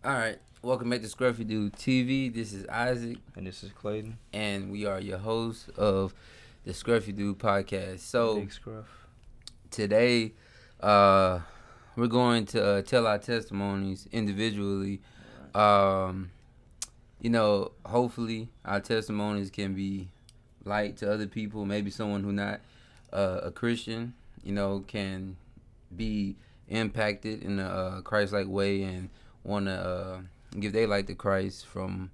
All right, welcome back to Scruffy Dude TV. This is Isaac, And this is Clayton. and we are your hosts of the Scruffy Dude podcast. Big Scruff. Today, we're going to tell our testimonies individually. Um, hopefully our testimonies can be light to other people. Maybe someone who not a Christian, can be impacted in a Christ-like way and want to give their life to Christ from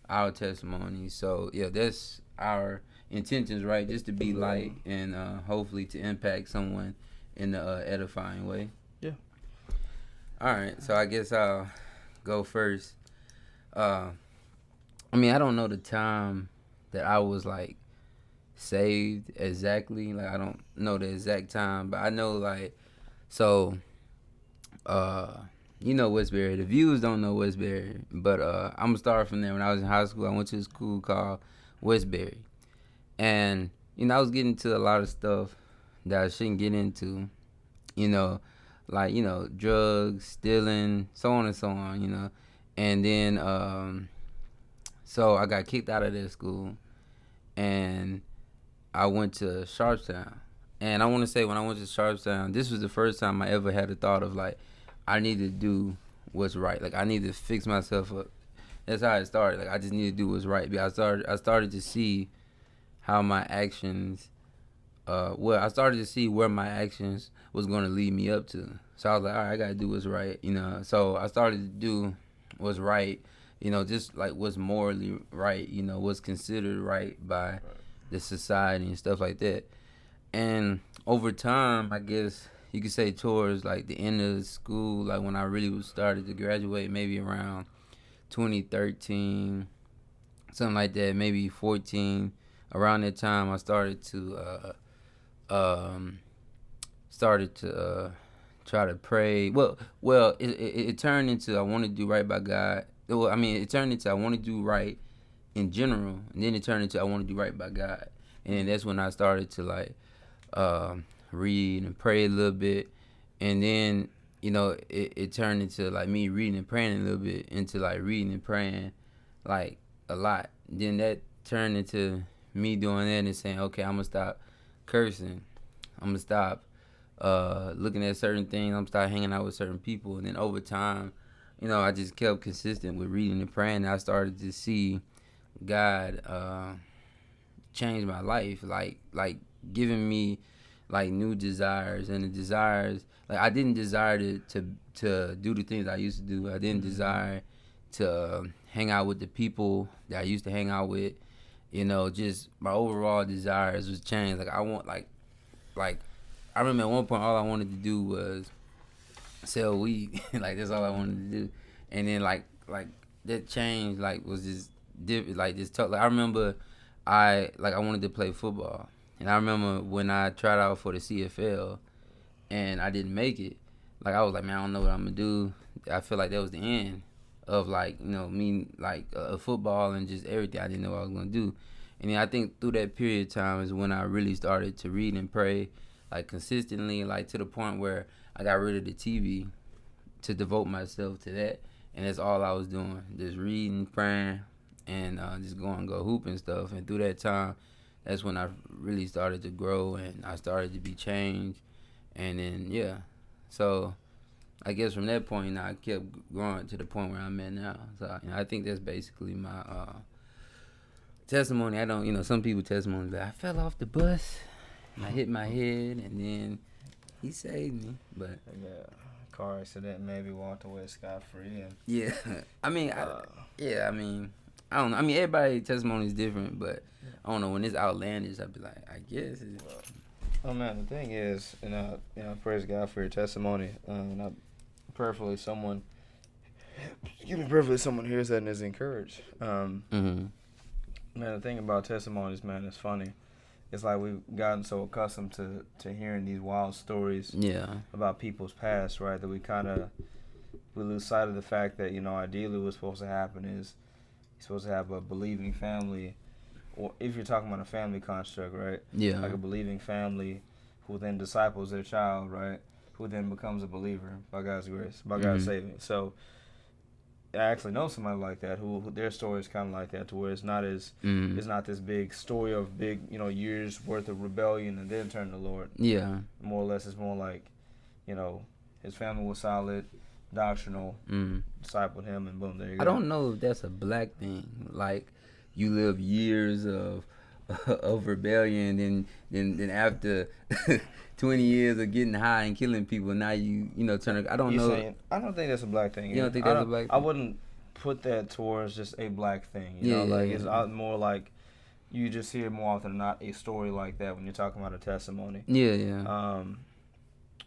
our testimony. So yeah, that's our intentions, right? Just to be light and hopefully to impact someone in a edifying way. Yeah. All right, so I guess I'll go first. I don't know the time that I was like saved exactly. Like I don't know the exact time, but I know like so. Westbury. The viewers don't know Westbury, but I'm gonna start from there. When I was in high school, I went to a school called Westbury, and I was getting into a lot of stuff that I shouldn't get into. You know, like drugs, stealing, so on and so on. And then so I got kicked out of that school, and I went to Sharpstown. And I want to say when I went to Sharpstown, this was the first time I ever had a thought of like, I need to do what's right. Like I need to fix myself up. That's how it started. Like I just need to do what's right. Because I started to see how my actions. I started to see where my actions was going to lead me up to. So I was like, all right, I gotta do what's right. So I started to do what's right. Just like what's morally right. What's considered right by the society and stuff like that. And over time, I guess you could say towards like the end of school, like when I really was started to graduate, maybe around 2013, something like that, maybe 14. Around that time, I started to try to pray. It turned into I want to do right by God. Well, it turned into I want to do right in general, and then it turned into I want to do right by God, and then that's when I started to like read and pray a little bit, and then it turned into like me reading and praying a little bit into like reading and praying like a lot. Then that turned into me doing that and saying, okay, I'm gonna stop cursing, I'm gonna stop looking at certain things, I'm gonna start hanging out with certain people. And then over time, I just kept consistent with reading and praying, and I started to see God change my life, like giving me like new desires. And the desires, like I didn't desire to do the things I used to do. I didn't desire to hang out with the people that I used to hang out with. Just my overall desires was changed. Like I want like I remember at one point all I wanted to do was sell weed. Like that's all I wanted to do. And then like that change like was just different, like just tough. Like I remember I wanted to play football. And I remember when I tried out for the CFL and I didn't make it, like I was like, man, I don't know what I'm gonna do. I feel like that was the end of like, me like football and just everything. I didn't know what I was gonna do. And then I think through that period of time is when I really started to read and pray like consistently, like to the point where I got rid of the TV to devote myself to that. And that's all I was doing, just reading, praying, and just go hoop and stuff. And through that time, that's when I really started to grow and I started to be changed. And then yeah, so I guess from that point I kept growing to the point where I'm at now. So I think that's basically my testimony. I don't, some people testimony like I fell off the bus and I hit my head and then he saved me. But yeah, car accident, maybe walked away scot free. And yeah, I don't know. Everybody's testimony is different, but I don't know, when it's outlandish, I'd be like, I guess. Oh man, the thing is, praise God for your testimony. And prayerfully someone hears that and is encouraged. Man, the thing about testimonies, man, is funny. It's like we've gotten so accustomed to hearing these wild stories about people's past, right? That we lose sight of the fact that, ideally what's supposed to happen is you're supposed to have a believing family, or if you're talking about a family construct, right? Yeah. Like a believing family who then disciples their child, right? Who then becomes a believer by God's grace, by God's saving. So I actually know somebody like that who their story is kind of like that, to where it's not this big story of big years worth of rebellion and then turn to the Lord. Yeah. More or less, it's more like, his family was solid, doctrinal, discipled him, and boom, there you go. I don't know if that's a black thing. Like, you live years of rebellion, then after 20 years of getting high and killing people, now you turn. I don't know. I don't think that's a black thing. You don't think that's a black thing? I wouldn't put that towards just a black thing. It's more like you just hear more often than not a story like that when you're talking about a testimony. Yeah.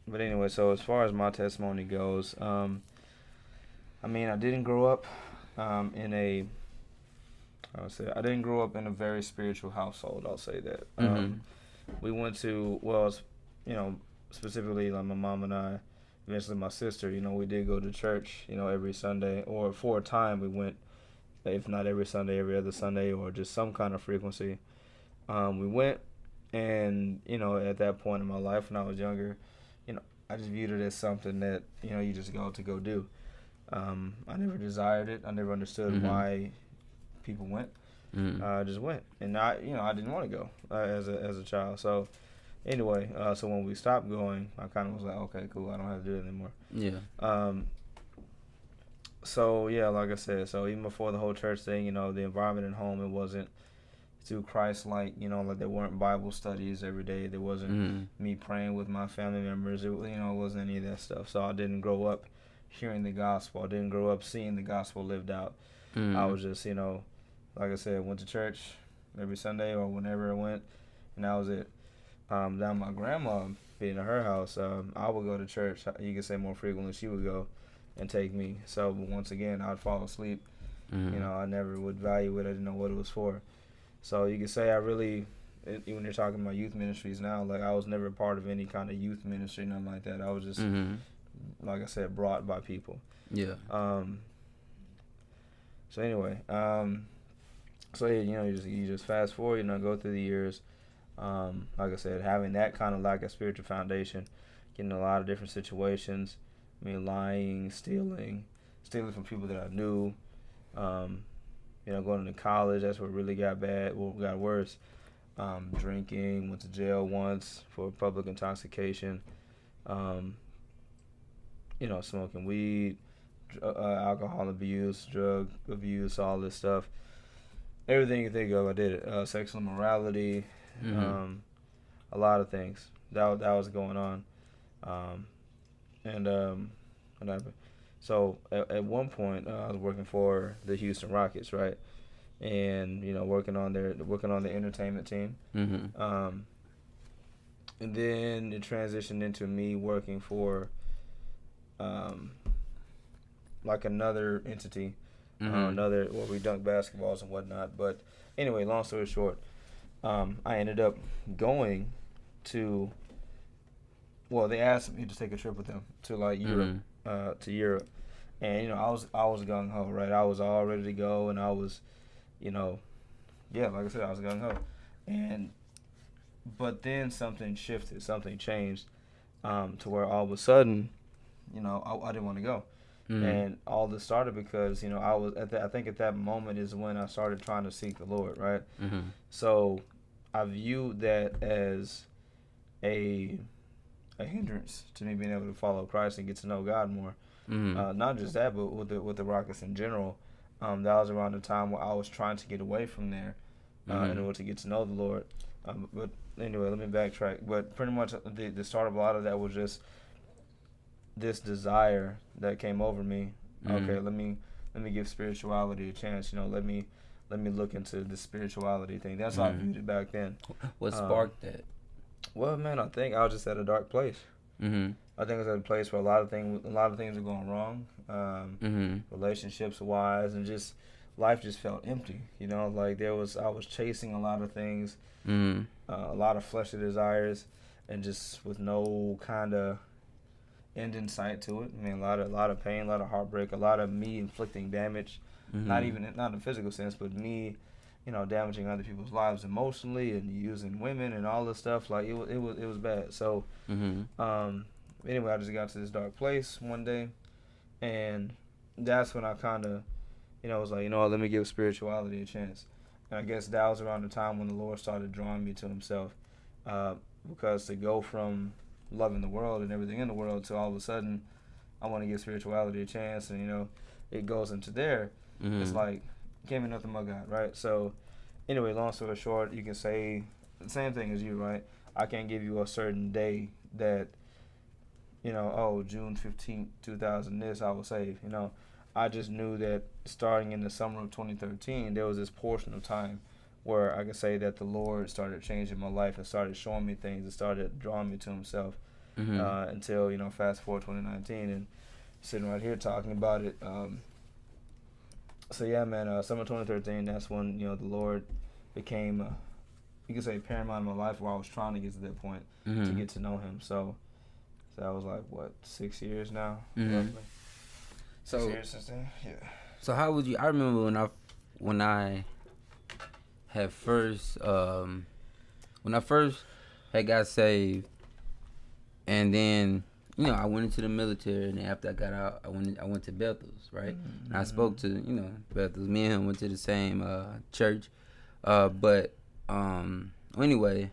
But anyway, so as far as my testimony goes, I didn't grow up in a I didn't grow up in a very spiritual household. I'll say that. We went to specifically like my mom and I, eventually my sister. We did go to church. Every Sunday, or for a time we went, if not every Sunday, every other Sunday, or just some kind of frequency. We went, and at that point in my life when I was younger, I just viewed it as something that you just go do. I never desired it. I never understood why people went. I just went, and I didn't want to go as a child. So anyway, so when we stopped going, I kind of was like, okay, cool, I don't have to do it anymore. Yeah. So yeah, like I said, so even before the whole church thing, the environment at home, it wasn't too Christ-like. Like there weren't Bible studies every day. There wasn't me praying with my family members. It wasn't any of that stuff. So I didn't grow up hearing the gospel. I didn't grow up seeing the gospel lived out. I was just, like I said, went to church every Sunday or whenever I went, and that was it. Now my grandma, being at her house, I would go to church. You could say more frequently. She would go and take me. So once again, I'd fall asleep. I never would value it. I didn't know what it was for. So you could say I really, when you're talking about youth ministries now, like I was never a part of any kind of youth ministry, nothing like that. I was just, like I said, brought by people. Yeah. So anyway, so yeah, you just fast forward, go through the years. Like I said, having that kind of like a spiritual foundation, getting in a lot of different situations. Lying, stealing from people that I knew. Going to college, that's what really got bad. Well, got worse. Drinking, went to jail once for public intoxication. Smoking weed, alcohol abuse, drug abuse, all this stuff. Everything you think of, I did it. Sexual immorality, a lot of things. That was going on. What happened? So at one point, I was working for the Houston Rockets, right? And working on the entertainment team. And then it transitioned into me working for like another entity, where we dunk basketballs and whatnot. But anyway, long story short, I ended up going to. Well, they asked me to take a trip with them to like Europe, and I was gung ho, right? I was all ready to go, and I was, like I said, I was gung ho, but then something shifted, something changed, to where all of a sudden, I didn't want to go, and all this started because I was I think at that moment is when I started trying to seek the Lord, right? So I viewed that as a hindrance to me being able to follow Christ and get to know God more. Not just that, but with the Rockets in general. That was around the time where I was trying to get away from there in order to get to know the Lord. But anyway, let me backtrack. But pretty much the start of a lot of that was just this desire that came over me. Okay, let me give spirituality a chance. Let me look into the spirituality thing. That's how I viewed it back then. What sparked that? Well, man, I think I was just at a dark place. I think I was at a place where a lot of things were going wrong, relationships wise, and just life just felt empty. Like I was chasing a lot of things, a lot of fleshly desires, and just with no kind of end in sight to it. A lot of pain, a lot of heartbreak, a lot of me inflicting damage, not in a physical sense, but me. Damaging other people's lives emotionally and using women and all this stuff. Like it was bad. So, anyway, I just got to this dark place one day, and that's when I kind of, was like, let me give spirituality a chance. And I guess that was around the time when the Lord started drawing me to Himself, because to go from loving the world and everything in the world to all of a sudden, I want to give spirituality a chance, and it goes into there. Mm-hmm. It's like, give me nothing but God, right? So, anyway, long story short, you can say the same thing as you, right? I can't give you a certain day that, June 15th, 2000, this I was saved. I just knew that starting in the summer of 2013, there was this portion of time where I could say that the Lord started changing my life and started showing me things and started drawing me to Himself. Mm-hmm. Until, fast forward 2019 and sitting right here talking about it. So, yeah, man, summer 2013, that's when, the Lord became, you could say, paramount in my life, where I was trying to get to that point, mm-hmm. to get to know Him. So that was like, 6 years now, mm-hmm. roughly. So 6 years since then, yeah. So how would you, I remember when I had first, had got saved, and then, I went into the military, and after I got out, I went to Bethel's, right? Mm-hmm. And I spoke to, Bethel's. Me and him went to the same church. Anyway,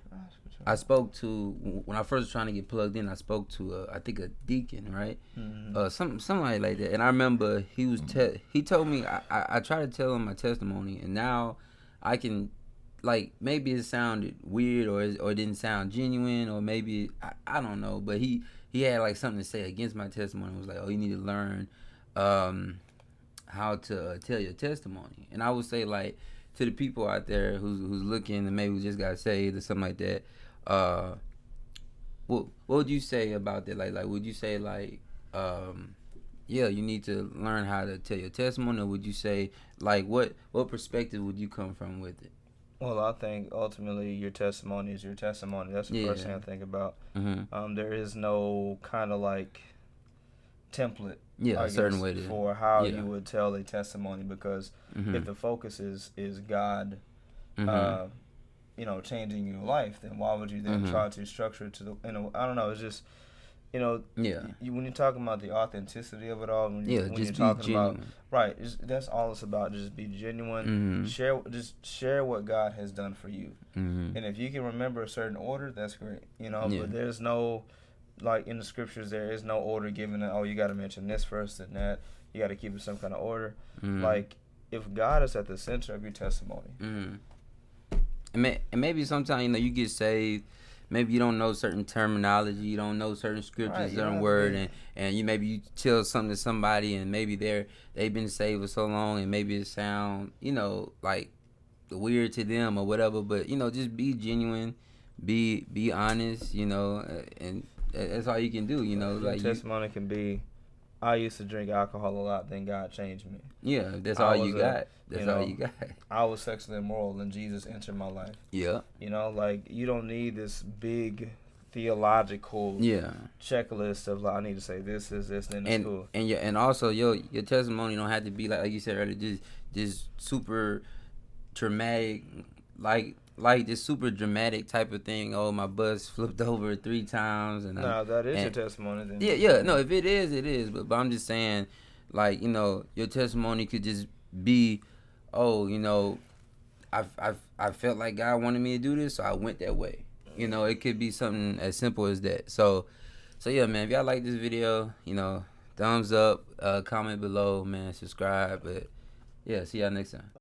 I spoke to, when I first was trying to get plugged in, I spoke to, I think, a deacon, right? Mm-hmm. Somebody like that. And I remember he told me, I tried to tell him my testimony, and now I can, like, maybe it sounded weird or it didn't sound genuine, or maybe, I don't know, but he had, like, something to say against my testimony. It was like, oh, you need to learn how to tell your testimony. And I would say, like, to the people out there who's looking and maybe just got saved or something like that, what would you say about that? Like would you say, like, yeah, you need to learn how to tell your testimony, or would you say, like, what perspective would you come from with it? Well, I think ultimately your testimony is your testimony. That's the first thing I think about. Mm-hmm. There is no kind of like template, a certain way for how you would tell a testimony, because mm-hmm. if the focus is God, mm-hmm. Changing your life, then why would you then mm-hmm. try to structure it to the, I don't know, it's just, when you're talking about the authenticity of it all, when you're talking genuine. About, right, that's all it's about. Just be genuine. Mm-hmm. Share what God has done for you. Mm-hmm. And if you can remember a certain order, that's great, but there's no, like in the scriptures, there is no order given that, oh, you got to mention this first and that. You got to keep it some kind of order. Mm-hmm. Like, if God is at the center of your testimony. Mm-hmm. And maybe sometimes, you get saved, maybe you don't know certain terminology, you don't know certain scriptures, certain word, and you tell something to somebody, and maybe they've been saved for so long, and maybe it sound, like weird to them or whatever, but, just be genuine, be honest, and that's all you can do, like testimony can be, I used to drink alcohol a lot, then God changed me. Yeah, that's all you got. That's all you got. I was sexually immoral, and Jesus entered my life. Yeah. Like, you don't need this big theological checklist of, like, I need to say this is this, then it's cool. And also your testimony don't have to be like you said earlier, just super dramatic, like this super dramatic type of thing. Oh, my bus flipped over 3 times, and that is your testimony. Then. Yeah. No, if it is, it is. But I'm just saying, like, your testimony could just be, oh, I felt like God wanted me to do this, so I went that way. It could be something as simple as that. So yeah, man. If y'all like this video, thumbs up, comment below, man, subscribe. But yeah, see y'all next time.